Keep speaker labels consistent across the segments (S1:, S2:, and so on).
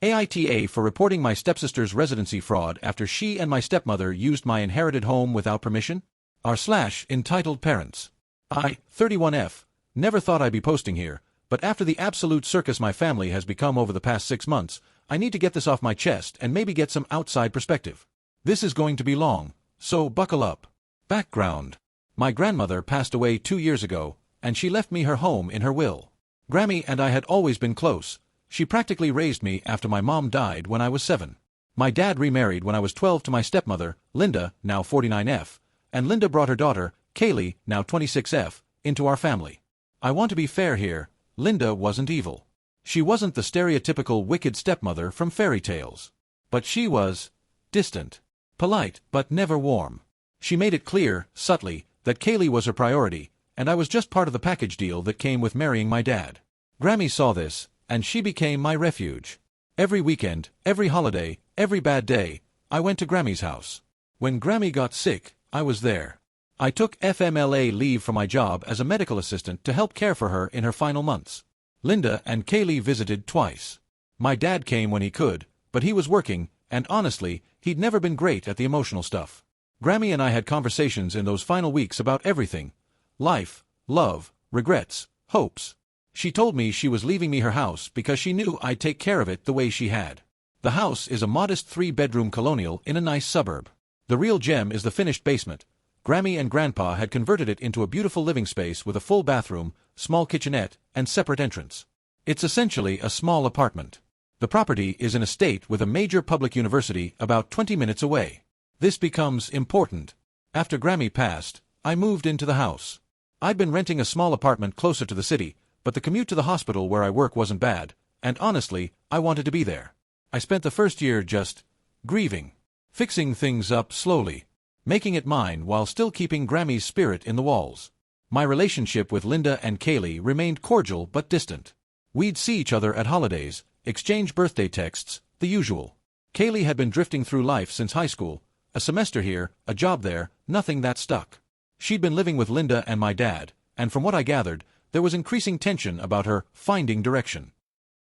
S1: AITA for reporting my stepsister's residency fraud after she and my stepmother used my inherited home without permission? entitled parents. I, 31F, never thought I'd be posting here, but after the absolute circus my family has become over the past 6 months, I need to get this off my chest and maybe get some outside perspective. This is going to be long, so buckle up. Background. My grandmother passed away 2 years ago, and she left me her home in her will. Grammy and I had always been close. She practically raised me after my mom died when I was 7. My dad remarried when I was 12 to my stepmother, Linda, now 49F, and Linda brought her daughter, Kaylee, now 26F, into our family. I want to be fair here, Linda wasn't evil. She wasn't the stereotypical wicked stepmother from fairy tales. But she was distant, polite, but never warm. She made it clear, subtly, that Kaylee was her priority, and I was just part of the package deal that came with marrying my dad. Grammy saw this, and she became my refuge. Every weekend, every holiday, every bad day, I went to Grammy's house. When Grammy got sick, I was there. I took FMLA leave from my job as a medical assistant to help care for her in her final months. Linda and Kaylee visited twice. My dad came when he could, but he was working, and honestly, he'd never been great at the emotional stuff. Grammy and I had conversations in those final weeks about everything. Life, love, regrets, hopes. She told me she was leaving me her house because she knew I'd take care of it the way she had. The house is a modest 3-bedroom colonial in a nice suburb. The real gem is the finished basement. Grammy and Grandpa had converted it into a beautiful living space with a full bathroom, small kitchenette, and separate entrance. It's essentially a small apartment. The property is in a state with a major public university about 20 minutes away. This becomes important. After Grammy passed, I moved into the house. I'd been renting a small apartment closer to the city, but the commute to the hospital where I work wasn't bad, and honestly, I wanted to be there. I spent the first year just grieving, fixing things up slowly, making it mine while still keeping Grammy's spirit in the walls. My relationship with Linda and Kaylee remained cordial but distant. We'd see each other at holidays, exchange birthday texts, the usual. Kaylee had been drifting through life since high school, a semester here, a job there, nothing that stuck. She'd been living with Linda and my dad, and from what I gathered, there was increasing tension about her finding direction.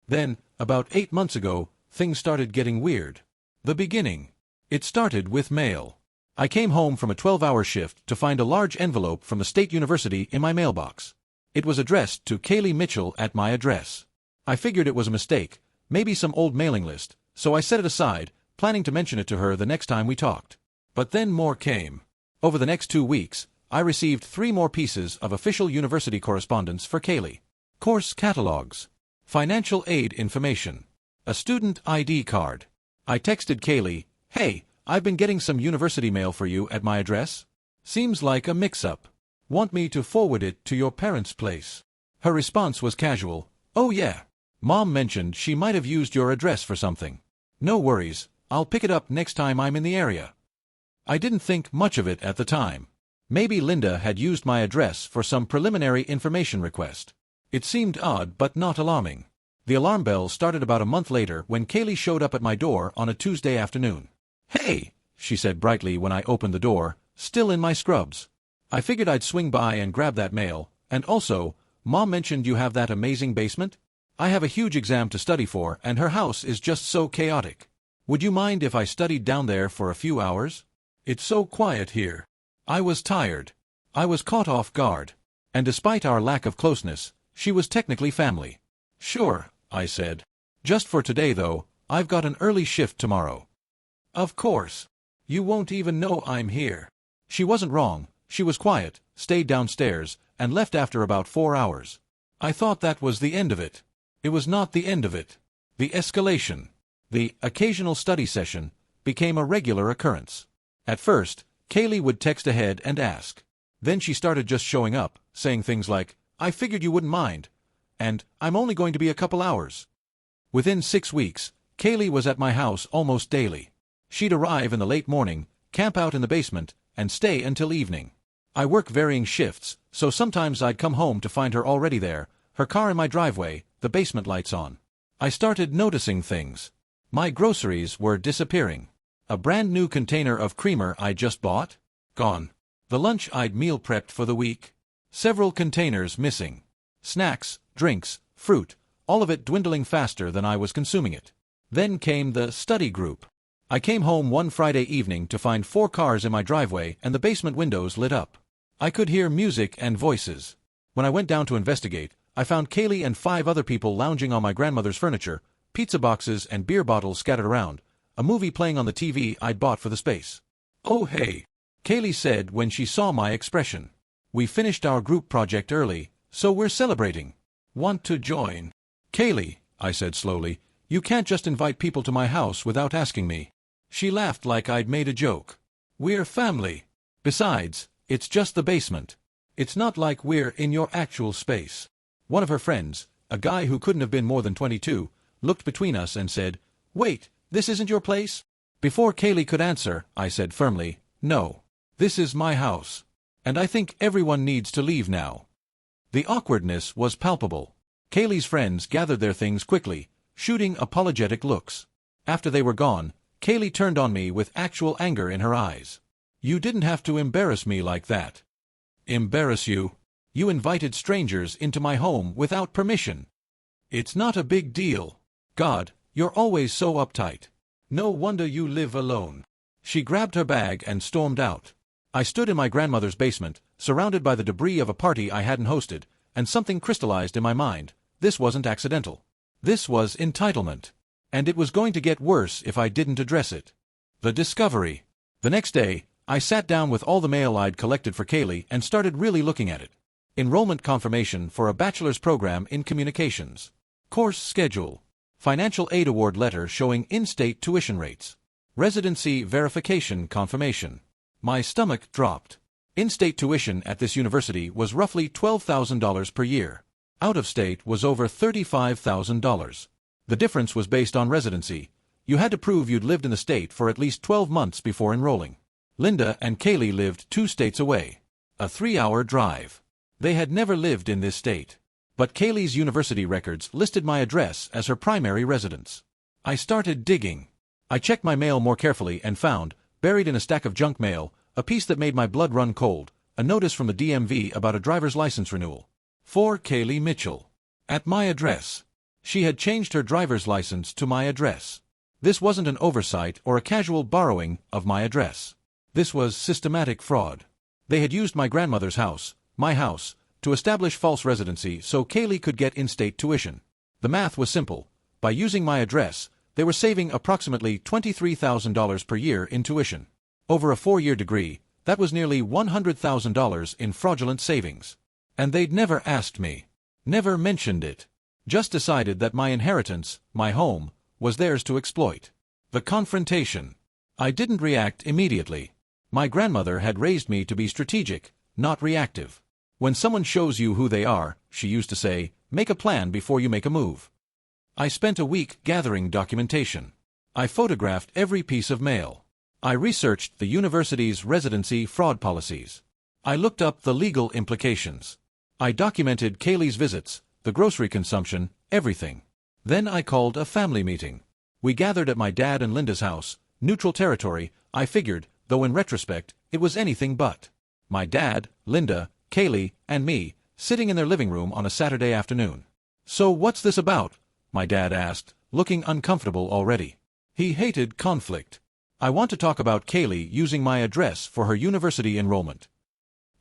S1: Then, about 8 months ago, things started getting weird. The beginning. It started with mail. I came home from a 12-hour shift to find a large envelope from the state university in my mailbox. It was addressed to Kaylee Mitchell at my address. I figured it was a mistake, maybe some old mailing list, so I set it aside, planning to mention it to her the next time we talked. But then more came. Over the next 2 weeks, I received 3 more pieces of official university correspondence for Kaylee. Course catalogs, financial aid information, a student ID card. I texted Kaylee, "Hey, I've been getting some university mail for you at my address. Seems like a mix-up. Want me to forward it to your parents' place?" Her response was casual, "Oh yeah. Mom mentioned she might have used your address for something. No worries, I'll pick it up next time I'm in the area." I didn't think much of it at the time. Maybe Linda had used my address for some preliminary information request. It seemed odd but not alarming. The alarm bell started about a month later when Kaylee showed up at my door on a Tuesday afternoon. "Hey," she said brightly when I opened the door, still in my scrubs. I figured I'd swing by and grab that mail, and also, Mom mentioned you have that amazing basement? I have a huge exam to study for and her house is just so chaotic. Would you mind if I studied down there for a few hours? It's so quiet here. I was tired. I was caught off guard. And despite our lack of closeness, she was technically family. "Sure," I said. "Just for today though, I've got an early shift tomorrow." "Of course. You won't even know I'm here." She wasn't wrong. She was quiet, stayed downstairs, and left after about 4 hours. I thought that was the end of it. It was not the end of it. The escalation, the occasional study session, became a regular occurrence. At first, Kaylee would text ahead and ask. Then she started just showing up, saying things like, "I figured you wouldn't mind," and "I'm only going to be a couple hours." Within 6 weeks, Kaylee was at my house almost daily. She'd arrive in the late morning, camp out in the basement, and stay until evening. I work varying shifts, so sometimes I'd come home to find her already there, her car in my driveway, the basement lights on. I started noticing things. My groceries were disappearing. A brand new container of creamer I just bought? Gone. The lunch I'd meal prepped for the week? Several containers missing. Snacks, drinks, fruit, all of it dwindling faster than I was consuming it. Then came the study group. I came home one Friday evening to find 4 cars in my driveway and the basement windows lit up. I could hear music and voices. When I went down to investigate, I found Kaylee and 5 other people lounging on my grandmother's furniture, pizza boxes and beer bottles scattered around, a movie playing on the TV I'd bought for the space. "Oh hey," Kaylee said when she saw my expression. "We finished our group project early, so we're celebrating. Want to join?" "Kaylee," I said slowly, "you can't just invite people to my house without asking me." She laughed like I'd made a joke. "We're family. Besides, it's just the basement. It's not like we're in your actual space." One of her friends, a guy who couldn't have been more than 22, looked between us and said, "Wait, this isn't your place?" Before Kaylee could answer, I said firmly, "No. This is my house. And I think everyone needs to leave now." The awkwardness was palpable. Kaylee's friends gathered their things quickly, shooting apologetic looks. After they were gone, Kaylee turned on me with actual anger in her eyes. "You didn't have to embarrass me like that." "Embarrass you? You invited strangers into my home without permission." "It's not a big deal. God, you're always so uptight. No wonder you live alone." She grabbed her bag and stormed out. I stood in my grandmother's basement, surrounded by the debris of a party I hadn't hosted, and something crystallized in my mind. This wasn't accidental. This was entitlement. And it was going to get worse if I didn't address it. The discovery. The next day, I sat down with all the mail I'd collected for Kaylee and started really looking at it. Enrollment confirmation for a bachelor's program in communications. Course schedule. Financial aid award letter showing in-state tuition rates. Residency verification confirmation. My stomach dropped. In-state tuition at this university was roughly $12,000 per year. Out-of-state was over $35,000. The difference was based on residency. You had to prove you'd lived in the state for at least 12 months before enrolling. Linda and Kaylee lived 2 states away. A 3-hour drive. They had never lived in this state. But Kaylee's university records listed my address as her primary residence. I started digging. I checked my mail more carefully and found, buried in a stack of junk mail, a piece that made my blood run cold, a notice from the DMV about a driver's license renewal. For Kaylee Mitchell. At my address. She had changed her driver's license to my address. This wasn't an oversight or a casual borrowing of my address. This was systematic fraud. They had used my grandmother's house, my house, to establish false residency so Kaylee could get in-state tuition. The math was simple. By using my address, they were saving approximately $23,000 per year in tuition. Over a 4-year degree, that was nearly $100,000 in fraudulent savings. And they'd never asked me. Never mentioned it. Just decided that my inheritance, my home, was theirs to exploit. The confrontation. I didn't react immediately. My grandmother had raised me to be strategic, not reactive. When someone shows you who they are, she used to say, make a plan before you make a move. I spent a week gathering documentation. I photographed every piece of mail. I researched the university's residency fraud policies. I looked up the legal implications. I documented Kaylee's visits, the grocery consumption, everything. Then I called a family meeting. We gathered at my dad and Linda's house, neutral territory, I figured, though in retrospect, it was anything but. My dad, Linda, Kaylee, and me, sitting in their living room on a Saturday afternoon. "So what's this about?" my dad asked, looking uncomfortable already. He hated conflict. "I want to talk about Kaylee using my address for her university enrollment."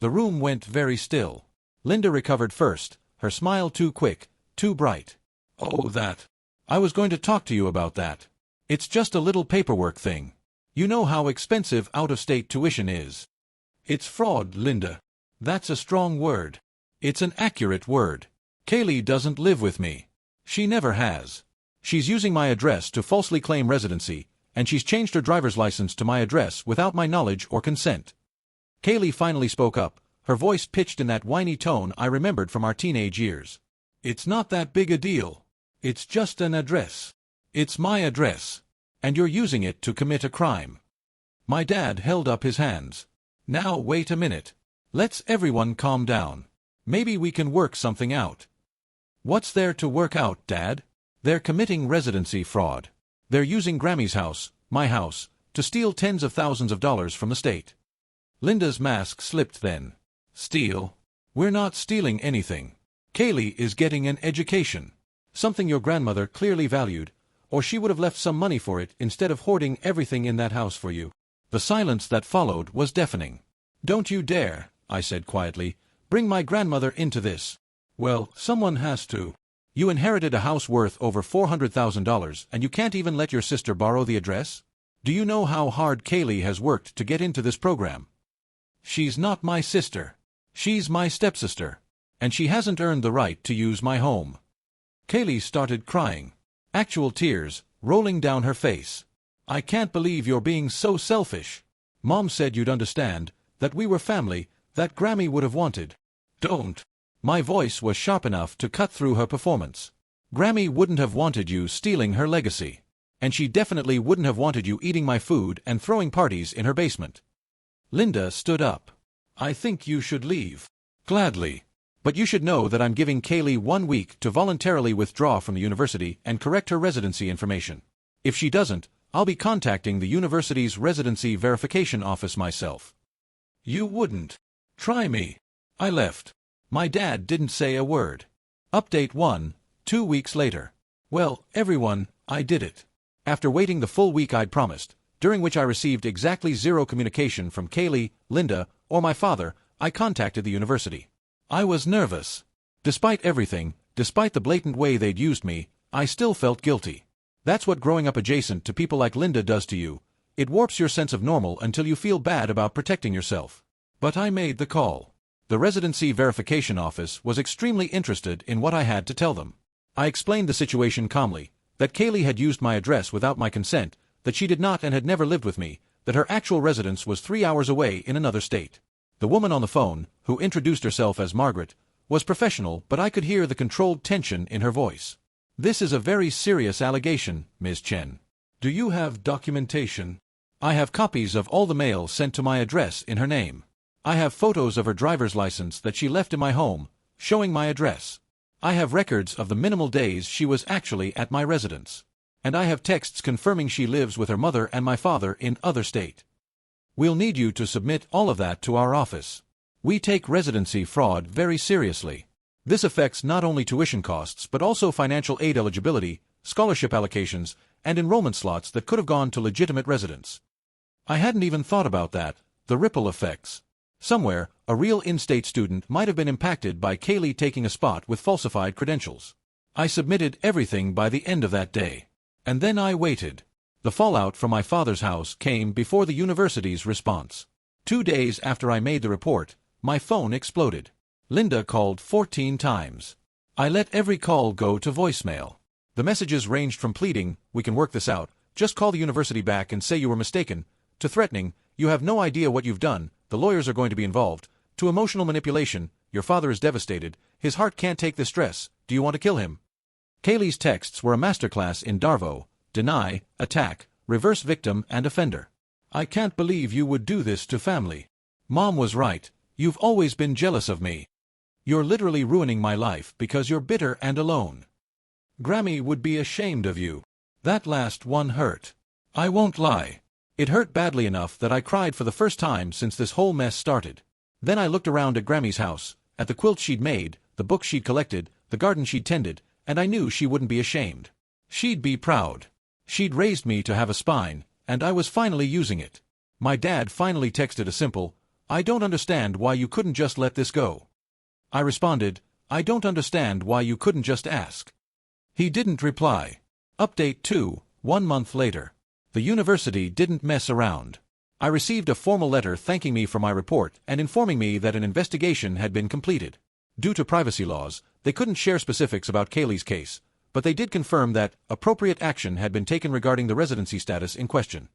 S1: The room went very still. Linda recovered first, her smile too quick, too bright. "Oh, that. I was going to talk to you about that. It's just a little paperwork thing. You know how expensive out-of-state tuition is." "It's fraud, Linda." "That's a strong word." "It's an accurate word. Kaylee doesn't live with me. She never has. She's using my address to falsely claim residency, and she's changed her driver's license to my address without my knowledge or consent." Kaylee finally spoke up, her voice pitched in that whiny tone I remembered from our teenage years. "It's not that big a deal. It's just an address. It's my address. And you're using it to commit a crime." My dad held up his hands. "Now wait a minute. Let's everyone calm down. Maybe we can work something out." "What's there to work out, Dad?" "They're committing residency fraud. They're using Grammy's house, my house, to steal tens of thousands of dollars from the state." Linda's mask slipped then. "Steal? We're not stealing anything. Kaylee is getting an education. Something your grandmother clearly valued, or she would have left some money for it instead of hoarding everything in that house for you. The silence that followed was deafening. "Don't you dare," I said quietly, "bring my grandmother into this." "Well, someone has to. You inherited a house worth over $400,000 and you can't even let your sister borrow the address? Do you know how hard Kaylee has worked to get into this program? She's not my sister. She's my stepsister. And she hasn't earned the right to use my home." Kaylee started crying. Actual tears rolling down her face. "I can't believe you're being so selfish. Mom said you'd understand, that we were family, that Grammy would have wanted." "Don't." My voice was sharp enough to cut through her performance. "Grammy wouldn't have wanted you stealing her legacy. And she definitely wouldn't have wanted you eating my food and throwing parties in her basement." Linda stood up. "I think you should leave." "Gladly. But you should know that I'm giving Kaylee 1 week to voluntarily withdraw from the university and correct her residency information. If she doesn't, I'll be contacting the university's residency verification office myself." "You wouldn't." "Try me." I left. My dad didn't say a word. Update 1, 2 weeks later. "Well, everyone, I did it. After waiting the full week I'd promised, during which I received exactly 0 communication from Kaylee, Linda, or my father, I contacted the university. I was nervous. Despite everything, despite the blatant way they'd used me, I still felt guilty. That's what growing up adjacent to people like Linda does to you. It warps your sense of normal until you feel bad about protecting yourself. But I made the call. The residency verification office was extremely interested in what I had to tell them. I explained the situation calmly, that Kaylee had used my address without my consent, that she did not and had never lived with me, that her actual residence was 3 hours away in another state. The woman on the phone, who introduced herself as Margaret, was professional, but I could hear the controlled tension in her voice. "This is a very serious allegation, Ms. Chen. Do you have documentation?" "I have copies of all the mail sent to my address in her name. I have photos of her driver's license that she left in my home, showing my address. I have records of the minimal days she was actually at my residence. And I have texts confirming she lives with her mother and my father in other state. We'll need you to submit all of that to our office. We take residency fraud very seriously. This affects not only tuition costs but also financial aid eligibility, scholarship allocations, and enrollment slots that could have gone to legitimate residents." I hadn't even thought about that, the ripple effects. Somewhere, a real in-state student might have been impacted by Kaylee taking a spot with falsified credentials. I submitted everything by the end of that day. And then I waited. The fallout from my father's house came before the university's response. 2 days after I made the report, my phone exploded. Linda called 14 times. I let every call go to voicemail. The messages ranged from pleading, "We can work this out, just call the university back and say you were mistaken," to threatening, "You have no idea what you've done, the lawyers are going to be involved," to emotional manipulation, "Your father is devastated, his heart can't take this stress, do you want to kill him?" Kaylee's texts were a masterclass in Darvo, deny, attack, reverse victim and offender. "I can't believe you would do this to family. Mom was right, you've always been jealous of me. You're literally ruining my life because you're bitter and alone. Grammy would be ashamed of you." That last one hurt. I won't lie. It hurt badly enough that I cried for the first time since this whole mess started. Then I looked around at Grammy's house, at the quilt she'd made, the books she'd collected, the garden she'd tended, and I knew she wouldn't be ashamed. She'd be proud. She'd raised me to have a spine, and I was finally using it. My dad finally texted a simple, "I don't understand why you couldn't just let this go." I responded, "I don't understand why you couldn't just ask." He didn't reply. Update 2, 1 month later. The university didn't mess around. I received a formal letter thanking me for my report and informing me that an investigation had been completed. Due to privacy laws, they couldn't share specifics about Kaylee's case, but they did confirm that appropriate action had been taken regarding the residency status in question.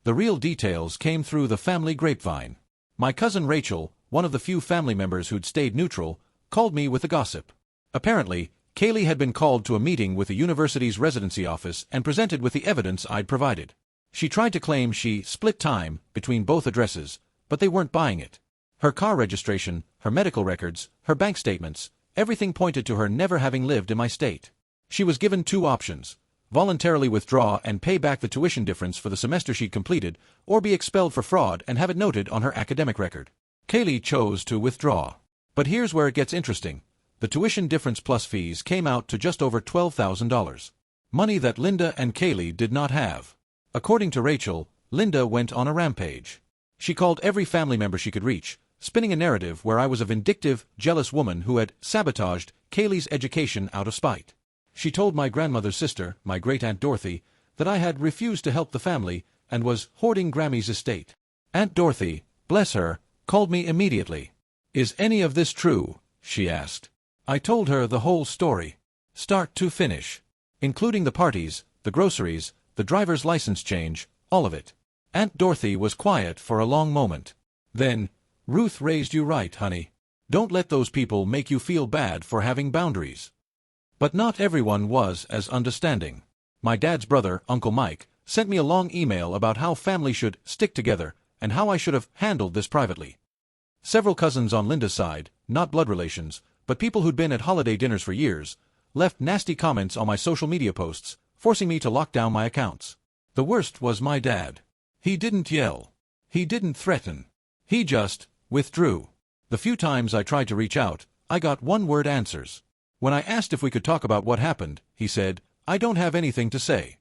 S1: The real details came through the family grapevine. My cousin Rachel, one of the few family members who'd stayed neutral, called me with the gossip. Apparently, Kaylee had been called to a meeting with the university's residency office and presented with the evidence I'd provided. She tried to claim she split time between both addresses, but they weren't buying it. Her car registration, her medical records, her bank statements, everything pointed to her never having lived in my state. She was given 2 options: voluntarily withdraw and pay back the tuition difference for the semester she'd completed, or be expelled for fraud and have it noted on her academic record. Kaylee chose to withdraw. But here's where it gets interesting. The tuition difference plus fees came out to just over $12,000. Money that Linda and Kaylee did not have. According to Rachel, Linda went on a rampage. She called every family member she could reach, spinning a narrative where I was a vindictive, jealous woman who had sabotaged Kaylee's education out of spite. She told my grandmother's sister, my great-aunt Dorothy, that I had refused to help the family and was hoarding Grammy's estate. Aunt Dorothy, bless her, called me immediately. "Is any of this true?" she asked. I told her the whole story, start to finish, including the parties, the groceries, the driver's license change, all of it. Aunt Dorothy was quiet for a long moment. Then, "Ruth raised you right, honey. Don't let those people make you feel bad for having boundaries." But not everyone was as understanding. My dad's brother, Uncle Mike, sent me a long email about how family should stick together and how I should have handled this privately. Several cousins on Linda's side, not blood relations, but people who'd been at holiday dinners for years, left nasty comments on my social media posts, forcing me to lock down my accounts. The worst was my dad. He didn't yell. He didn't threaten. He just withdrew. The few times I tried to reach out, I got one-word answers. When I asked if we could talk about what happened, he said, "I don't have anything to say."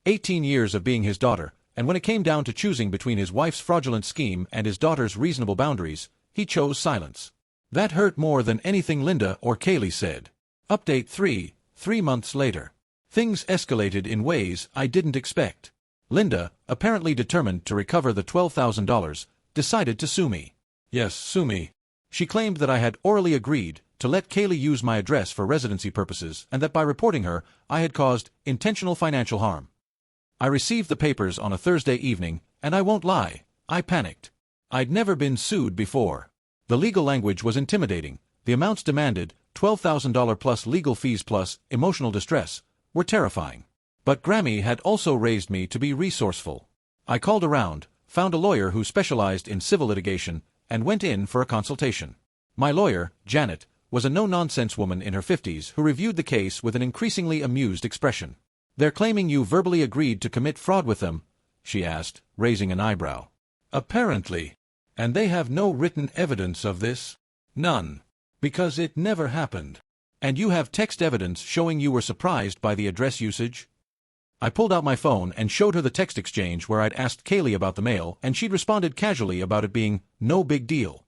S1: 18 years of being his daughter, and when it came down to choosing between his wife's fraudulent scheme and his daughter's reasonable boundaries, he chose silence. That hurt more than anything Linda or Kaylee said. Update 3 months later. Things escalated in ways I didn't expect. Linda, apparently determined to recover the $12,000, decided to sue me. Yes, sue me. She claimed that I had orally agreed to let Kaylee use my address for residency purposes and that by reporting her, I had caused intentional financial harm. I received the papers on a Thursday evening, and I won't lie, I panicked. I'd never been sued before. The legal language was intimidating. The amounts demanded, $12,000 plus legal fees plus emotional distress, were terrifying. But Grammy had also raised me to be resourceful. I called around, found a lawyer who specialized in civil litigation, and went in for a consultation. My lawyer, Janet, was a no-nonsense woman in her 50s who reviewed the case with an increasingly amused expression. "They're claiming you verbally agreed to commit fraud with them?" she asked, raising an eyebrow. "Apparently. And they have no written evidence of this?" "None. Because it never happened." "And you have text evidence showing you were surprised by the address usage?" I pulled out my phone and showed her the text exchange where I'd asked Kaylee about the mail, and she'd responded casually about it being no big deal.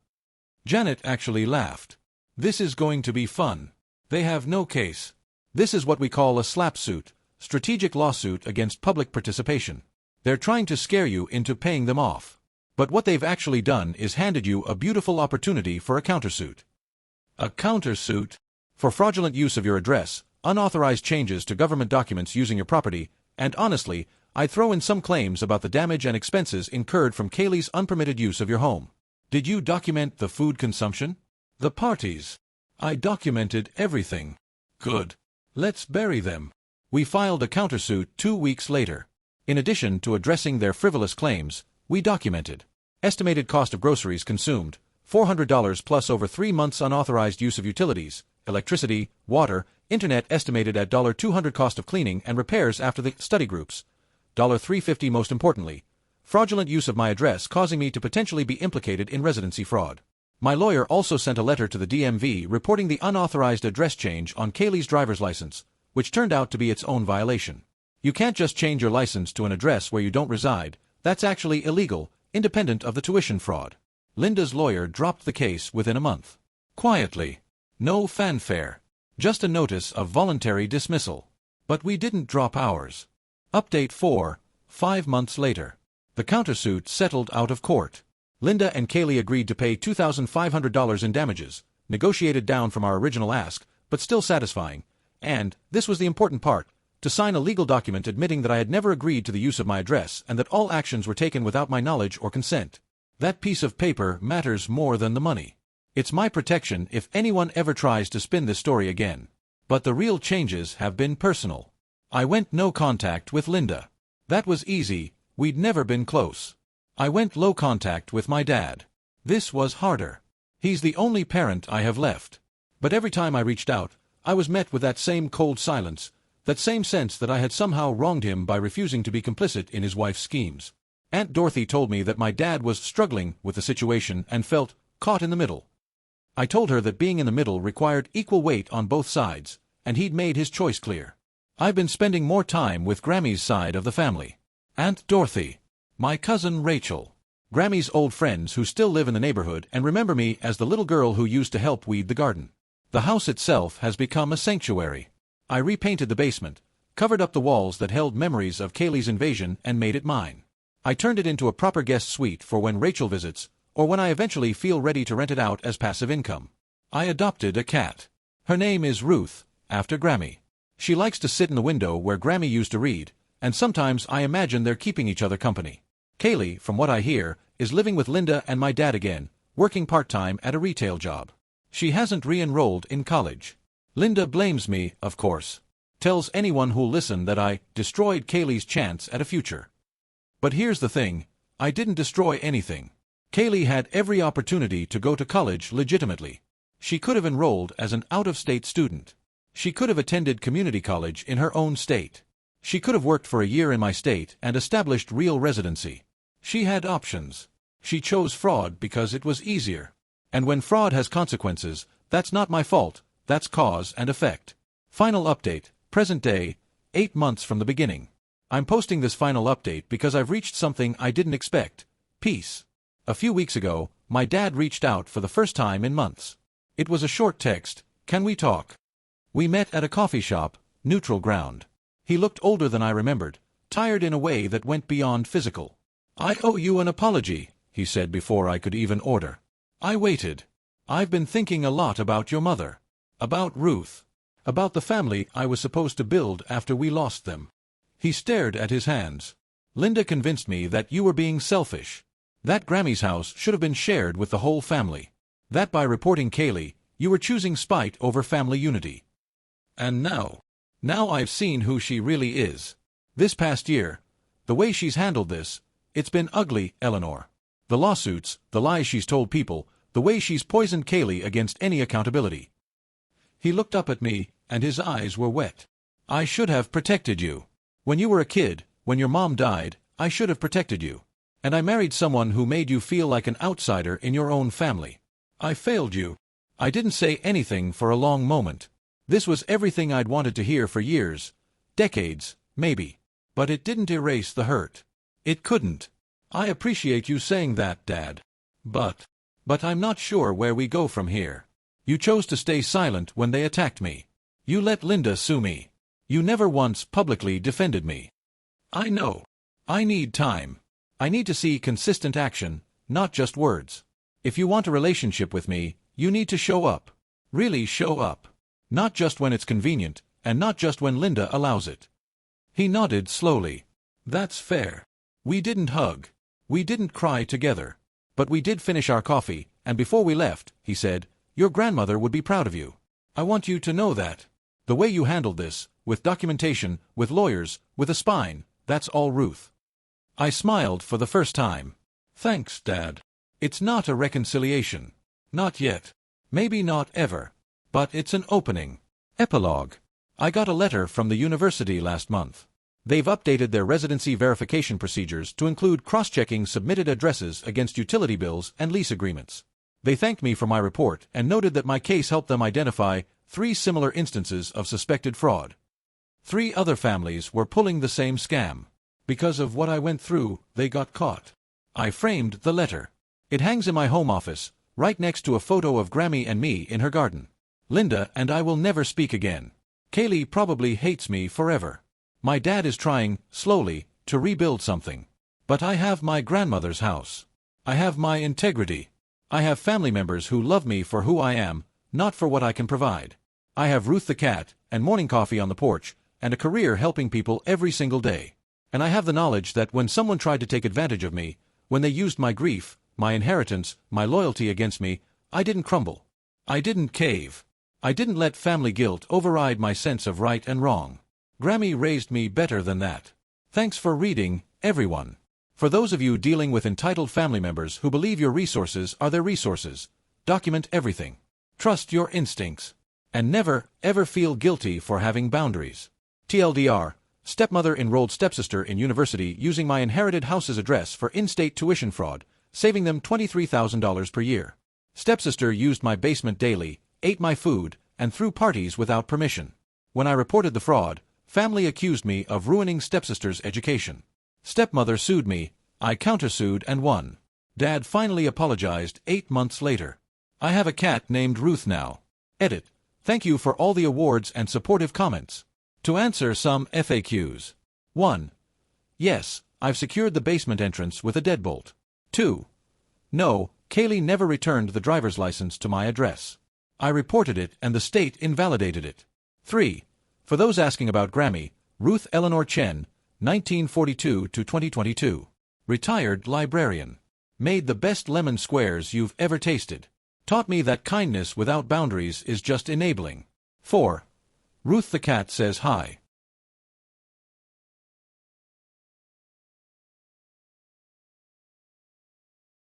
S1: Janet actually laughed. "This is going to be fun. They have no case. This is what we call a slap suit, strategic lawsuit against public participation. They're trying to scare you into paying them off. But what they've actually done is handed you a beautiful opportunity for a countersuit." "A countersuit?" "For fraudulent use of your address, unauthorized changes to government documents using your property, and honestly, I'd throw in some claims about the damage and expenses incurred from Kaylee's unpermitted use of your home." "Did you document the food consumption?" "The parties. I documented everything." "Good. Let's bury them." We filed a countersuit 2 weeks later. In addition to addressing their frivolous claims, we documented estimated cost of groceries consumed, $400 plus over 3 months unauthorized use of utilities, electricity, water, internet estimated at $200 cost of cleaning and repairs after the study groups, $350 most importantly, fraudulent use of my address causing me to potentially be implicated in residency fraud. My lawyer also sent a letter to the DMV reporting the unauthorized address change on Kaylee's driver's license, which turned out to be its own violation. You can't just change your license to an address where you don't reside. That's actually illegal, independent of the tuition fraud. Linda's lawyer dropped the case within a month. Quietly. No fanfare. Just a notice of voluntary dismissal. But we didn't drop ours. Update 5 months later. The countersuit settled out of court. Linda and Kaylee agreed to pay $2,500 in damages, negotiated down from our original ask, but still satisfying, and, this was the important part, to sign a legal document admitting that I had never agreed to the use of my address and that all actions were taken without my knowledge or consent. That piece of paper matters more than the money. It's my protection if anyone ever tries to spin this story again. But the real changes have been personal. I went no contact with Linda. That was easy, we'd never been close. I went low contact with my dad. This was harder. He's the only parent I have left. But every time I reached out, I was met with that same cold silence, that same sense that I had somehow wronged him by refusing to be complicit in his wife's schemes. Aunt Dorothy told me that my dad was struggling with the situation and felt caught in the middle. I told her that being in the middle required equal weight on both sides, and he'd made his choice clear. I've been spending more time with Grammy's side of the family. Aunt Dorothy. My cousin Rachel. Grammy's old friends who still live in the neighborhood and remember me as the little girl who used to help weed the garden. The house itself has become a sanctuary. I repainted the basement, covered up the walls that held memories of Kaylee's invasion and made it mine. I turned it into a proper guest suite for when Rachel visits, or when I eventually feel ready to rent it out as passive income. I adopted a cat. Her name is Ruth, after Grammy. She likes to sit in the window where Grammy used to read, and sometimes I imagine they're keeping each other company. Kaylee, from what I hear, is living with Linda and my dad again, working part-time at a retail job. She hasn't re-enrolled in college. Linda blames me, of course. Tells anyone who'll listen that I destroyed Kaylee's chance at a future. But here's the thing, I didn't destroy anything. Kaylee had every opportunity to go to college legitimately. She could have enrolled as an out-of-state student. She could have attended community college in her own state. She could have worked for a year in my state and established real residency. She had options. She chose fraud because it was easier. And when fraud has consequences, that's not my fault, that's cause and effect. Final update, present day, 8 months from the beginning. I'm posting this final update because I've reached something I didn't expect. Peace. A few weeks ago, my dad reached out for the first time in months. It was a short text, "Can we talk?" We met at a coffee shop, neutral ground. He looked older than I remembered, tired in a way that went beyond physical. "I owe you an apology," he said before I could even order. I waited. "I've been thinking a lot about your mother. About Ruth. About the family I was supposed to build after we lost them." He stared at his hands. "Linda convinced me that you were being selfish. That Grammy's house should have been shared with the whole family. That by reporting Kaylee, you were choosing spite over family unity. And now I've seen who she really is. This past year, the way she's handled this, it's been ugly, Eleanor. The lawsuits, the lies she's told people, the way she's poisoned Kaylee against any accountability." He looked up at me, and his eyes were wet. "I should have protected you. When you were a kid, when your mom died, I should have protected you. And I married someone who made you feel like an outsider in your own family. I failed you." I didn't say anything for a long moment. This was everything I'd wanted to hear for years, decades, maybe. But it didn't erase the hurt. It couldn't. "I appreciate you saying that, Dad. But I'm not sure where we go from here. You chose to stay silent when they attacked me. You let Linda sue me. You never once publicly defended me. I know. I need time. I need to see consistent action, not just words. If you want a relationship with me, you need to show up. Really show up. Not just when it's convenient, and not just when Linda allows it." He nodded slowly. "That's fair. We didn't hug. We didn't cry together. But we did finish our coffee, and before we left, he said, 'Your grandmother would be proud of you. I want you to know that. The way you handled this, with documentation, with lawyers, with a spine, that's all Ruth.'" I smiled for the first time. "Thanks, Dad. It's not a reconciliation. Not yet. Maybe not ever. But it's an opening." Epilogue. I got a letter from the university last month. They've updated their residency verification procedures to include cross-checking submitted addresses against utility bills and lease agreements. They thanked me for my report and noted that my case helped them identify 3 similar instances of suspected fraud. 3 other families were pulling the same scam. Because of what I went through, they got caught. I framed the letter. It hangs in my home office, right next to a photo of Grammy and me in her garden. Linda and I will never speak again. Kaylee probably hates me forever. My dad is trying, slowly, to rebuild something. But I have my grandmother's house. I have my integrity. I have family members who love me for who I am, not for what I can provide. I have Ruth the cat, and morning coffee on the porch, and a career helping people every single day. And I have the knowledge that when someone tried to take advantage of me, when they used my grief, my inheritance, my loyalty against me, I didn't crumble. I didn't cave. I didn't let family guilt override my sense of right and wrong. Grammy raised me better than that. Thanks for reading, everyone. For those of you dealing with entitled family members who believe your resources are their resources, document everything. Trust your instincts. And never, ever feel guilty for having boundaries. TLDR, stepmother enrolled stepsister in university using my inherited house's address for in-state tuition fraud, saving them $23,000 per year. Stepsister used my basement daily, ate my food, and threw parties without permission. When I reported the fraud, Family accused me of ruining stepsister's education. Stepmother sued me, I countersued and won. Dad finally apologized 8 months later. I have a cat named Ruth now. Edit. Thank you for all the awards and supportive comments. To answer some FAQs. 1. Yes, I've secured the basement entrance with a deadbolt. 2. No, Kaylee never returned the driver's license to my address. I reported it and the state invalidated it. 3. For those asking about Grammy, Ruth Eleanor Chen, 1942 to 2022. Retired librarian. Made the best lemon squares you've ever tasted. Taught me that kindness without boundaries is just enabling. 4. Ruth the cat says hi.